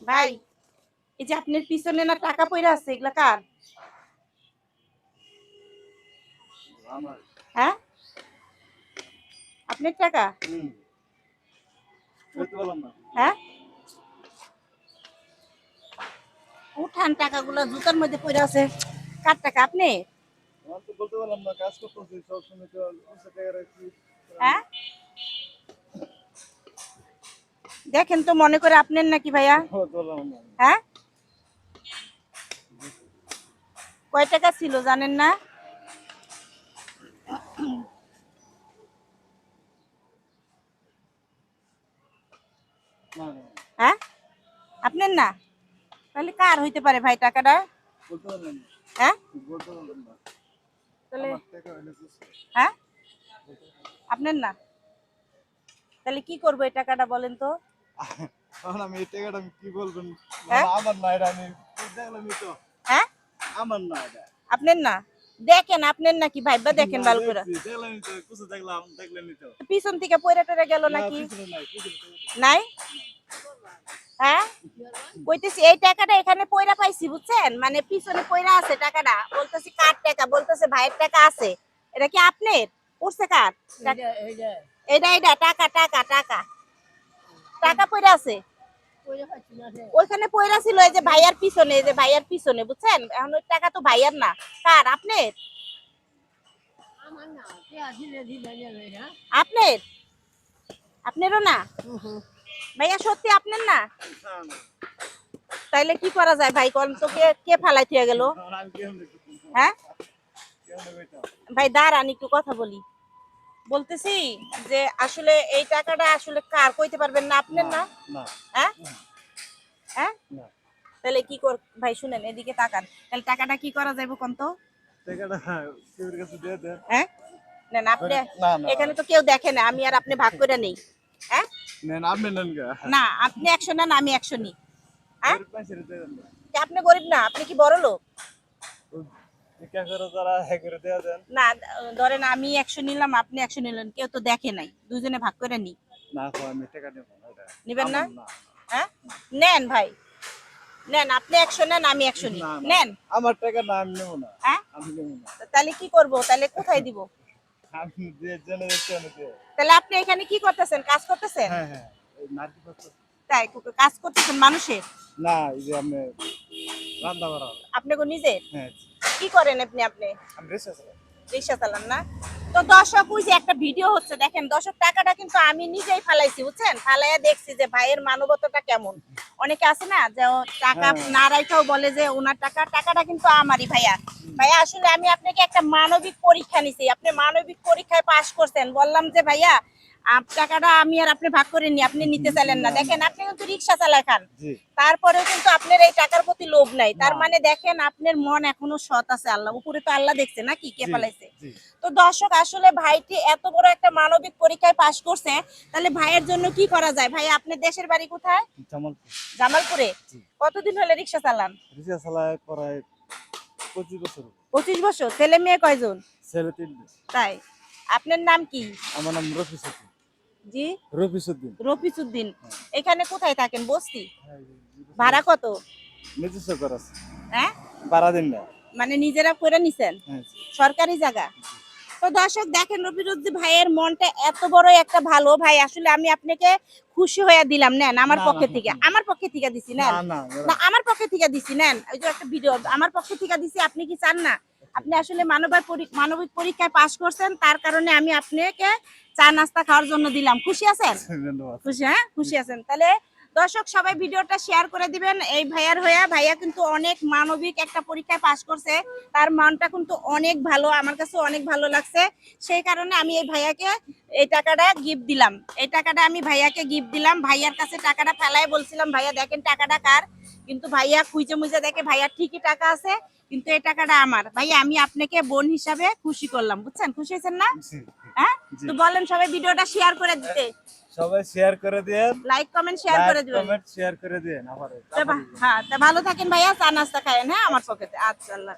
ভাই, এই যে আপনার পিছনে না টাকা পইরা আছে, এগুলা কার? আমার হ্যাঁ, আপনার টাকা? বলতে পারলাম না। হ্যাঁ, উঠান টাকাগুলো, জুতার মধ্যে পইরা আছে। কার টাকা? আপনি? আমার তো বলতে পারলাম না, কাজ করতেছি সবসময় তো পয়সা টাকা রাখছি। হ্যাঁ, দেখেন তো, মনে করে আপনার নাকি ভাইয়া? বলতে পারলাম না। হ্যাঁ, কয় টাকা ছিল জানেন না? না, না, হ্যাঁ, আপনার না? তাহলে কার হইতে পারে ভাই টাকাটা? বলতে পারলাম না। হ্যাঁ, বলতে পারলাম না। তাহলে আমার টাকা হইলে বুঝছি। হ্যাঁ, আপনার না? তাহলে কি করবো এই টাকাটা বলেন তো? এখন আমি এই টাকাটা আমি কি বলবেন? হ্যাঁ, আমার না, এটা আমি দেখলামই তো। হ্যাঁ, আমার না এটা। আপনার না? দেখেন আপনার নাকি ভাইবা, দেখেন না, ভালো করে। দেখছি, দেখলামই তো, কিছু দেখলাম, দেখলেনই তো। পিছন থেকে পয়রা টয়রা গেল না, নাকি? পিছনে নাই, পিছনে নাই। নাই? হ্যাঁ, কইতেছি এই টাকাটা এখানে পয়রা পাইছি, বুঝছেন? মানে পিছনে পয়রা আছে টাকাটা। বলতেছি কার টাকা, বলতেছে ভাইয়ের টাকা আছে। এটা কি আপনার? পড়ছে কার? এটা টাকা টাকা টাকা টাকা পয়রা আছে। ওইখানে পয়রা ছিল এই যে ভাইয়ার পিছনে, এই যে ভাইয়ার পিছনে, বুঝছেন? এখন ওই টাকা তো ভাইয়ার না। কার? আপনার? আপনার? আপনারও না? ভাইয়া সত্যি আপনার না? না, না। তাইলে কি করা যায় ভাই, কোন তো? কে কে ফালাই থিয়া গেল? এখন আমি কেমনে করব? হ্যাঁ কেমনে কইতাম? ভাই, দাঁড়ান একটু কথা বলি। বলতেছি যে আসলে এই টাকাটা আসলে কার, কইতে পারবেন না? আপনার না, না? না, হ্যাঁ, হ্যাঁ, না। তাহলে কি কর ভাই, শুনেন এদিকে তাকান। তাহলে টাকাটা কি করা যাবে কোন তো? টাকাটা কেউর কাছে দিয়ে দেন। হ্যাঁ, নেন আপনি। না, না। এখানে তো কেউ দেখে না, আমি আর আপনি ভাগ করে নেই। হ্যাঁ, নেন, আপনি নেন গা। না, আপনি 100 নেন, আমি 100 নিই। হ্যাঁ, গরিব মানুষের দেন না। কি আপনি গরিব না? আপনি কি বড় লোক? ভিক্ষা করে যারা হ্যাঁ করে দেয়া দেন। না, ধরেন আমি 100 নিলাম, আপনি 100 নিলেন, কেউ তো দেখে নাই, দুজনে ভাগ করে নিই। না তো আমি টাকা নেব না এটা। নিবেন না? আমার না। হ্যাঁ, নেন ভাই, নেন, আপনি 100 নেন, আমি 100 নিই, না, না। নেন। আমার টাকা না, আমি নেব না। হ্যাঁ, আমি নেব না। তাহলে কি করব? তাহলে কোথায় দিব? আপনি দিয়ে জেনে দেখতে হবে। তাহলে আপনি এখানে কি করতেছেন? কাজ করতেছেন? হ্যাঁ, হ্যাঁ। এই নারকেল পাতা। তাই কাজ করতেছেন মানুষের? না, এই যে আমি রান্না করা। আপনি গো নিজের? হ্যাঁ, কি করেন আপনি? আপনি আমি রিসার্চ করি। রিক্সা চালান না? তো দর্শক, ওই যে একটা ভিডিও হচ্ছে, দেখেন দর্শক, টাকাটা কিন্তু আমি নিজেই ফালাইছি, বুঝছেন? ফালাইয়া দেখছি যে ভাইয়ের মানবতাটা কেমন। অনেকে আছে না যে ও টাকা হ্যাঁ। না রাখাও বলে যে ওনার টাকাটা কিন্তু আমারই। ভাইয়া, ভাইয়া আসলে আমি আপনাকে একটা মানবিক পরীক্ষা নিছি, আপনি মানবিক পরীক্ষায় পাশ করছেন। বললাম যে ভাইয়া, টাকাটা আমি আর আপনি ভাগ করে নি, আপনি নিতে চাইলেন না। না, দেখেন, না। আপনি কিন্তু রিক্সা চালায় খান, জি। তারপরেও কিন্তু আপনার এই টাকার প্রতি লোভ নাই। তার না। মানে দেখেন আপনার মন এখনো সৎ আছে। আল্লাহ উপরে তো আল্লাহ দেখছে নাকি কে জি, পালাইছে। জি। তো দর্শক, আসলে ভাইটি এত বড় একটা মানবিক পরীক্ষায় পাশ করছে, তাহলে ভাইয়ের জন্য কি করা যায়? ভাই, আপনার দেশের বাড়ি কোথায়? জামালপুর। জামালপুরে? জি। কতদিন হলে রিক্সা চালান? রিক্সা চালায় প্রায় 25 বছর। 25 বছর? ছেলে মেয়ে কয়জন? ছেলে 3 জন। তাই? আপনার নাম কি? আমার নাম রফিস উদ্দিন। জি, রফিস উদ্দিন। রফিস উদ্দিন। এখানে কোথায় থাকেন? বস্তি? হ্যাঁ, ভাড়া কত? নিজস্ব ঘর আছে। হ্যাঁ, ভাড়া দিন না। মানে নিজেরা করে নিছেন? হ্যাঁ, সরকারি জায়গা? তো দর্শক দেখেন, রফিরুদ্দি ভাইয়ের মনটা এত বড় একটা ভালো। ভাই আসলে আমি আপনাকে খুশি হয়ে দিলাম, নেন আমার না, পক্ষে না, থেকে, আমার পক্ষে থেকে দিছি, নেন। না, না, না, আমার পক্ষে থেকে দিছি, নেন। ওই যে একটা ভিডিও আমার পক্ষে থেকে দিছি, আপনি কি চান না? আপনি আসলে মানবিক পরীক্ষায় পাশ করছেন, তার কারণে আমি আপনাকে চা নাস্তা খাওয়ার জন্য দিলাম। খুশি আছেন? ধন্যবাদ। খুশি? হ্যাঁ, খুশি আছেন। তাহলে দর্শক সবাই ভিডিওটা শেয়ার করে দিবেন এই ভাইয়ার হয়ে। ভাইয়া কিন্তু অনেক মানবিক একটা পরীক্ষায় পাশ করছে, তার মনটা কিন্তু অনেক ভালো, আমার কাছে অনেক ভালো লাগছে। সেই কারণে আমি এই ভাইয়াকে এই টাকাটা গিফট দিলাম। এই টাকাটা আমি ভাইয়াকে গিফট দিলাম। ভাইয়ার কাছে টাকাটা ফেলায় বলছিলাম ভাইয়া দেখেন টাকাটা কার, কিন্তু ভাইয়া খুঁজে মুজে দেখে ভাইয়ার ঠিকই টাকা আছে, কিন্তু এই টাকাটা আমার। ভাইয়া আমি আপনাকে বোন হিসাবে খুশি করলাম, বুঝছেন? খুশি হয়েছেন না? জি, হ্যাঁ, জি। তো বলেন সবাই ভিডিওটা শেয়ার করে দিতে। সবাই শেয়ার করে দেন। লাইক কমেন্ট শেয়ার লাইক, করে দিবেন। কমেন্ট শেয়ার করে দেন। হ্যাঁ, তা ভালো থাকেন ভাইয়া, চা নাস্তা খায়েন। হ্যাঁ, আমার পকেটে। আচ্ছা, আল্লাহ।